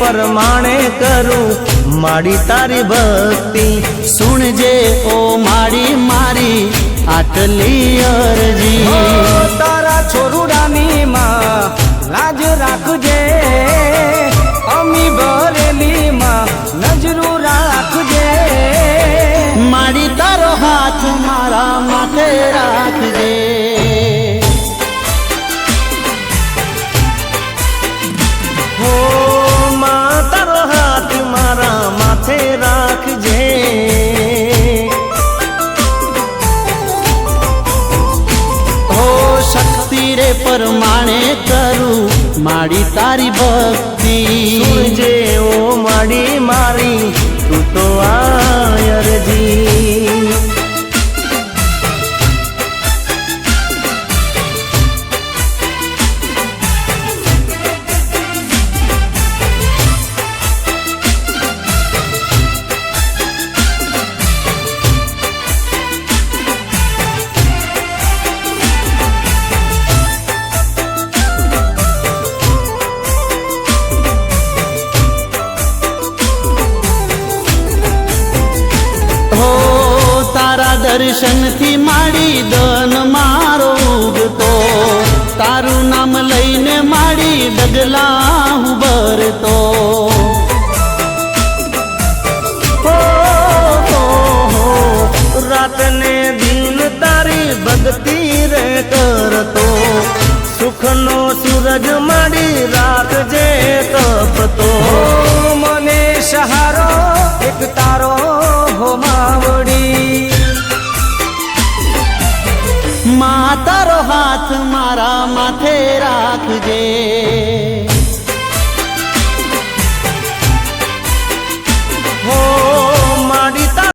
परमाणे करूं माड़ी तारी भक्ति। सुनजे ओ माड़ी मारी आटली अरजी। तारा छोरुडानी मां लाज राखजे, अमी बरेली मां नजरू राखजे। माड़ी तारो हाथ मारा माथे राखजे। हो मां तारो हाथ मारा माथे राखजे। हो शक्ति रे परमाणे करूं माड़ी तारी भक्ति। सुनजे ओ माड़ी मारी तू तो आयरजी। दर्शन थी माड़ी दन मारो उगतो। तारू नाम लईने माड़ी डगला हूँ भरतो। रात ने दिन तारी भक्ति रे करतो। सुख नो सूरज माड़ी राखजे तपतो। मने सहारो एक तारो हो मावड़ी। माँ तारो हाथ मारा माथे राखजे।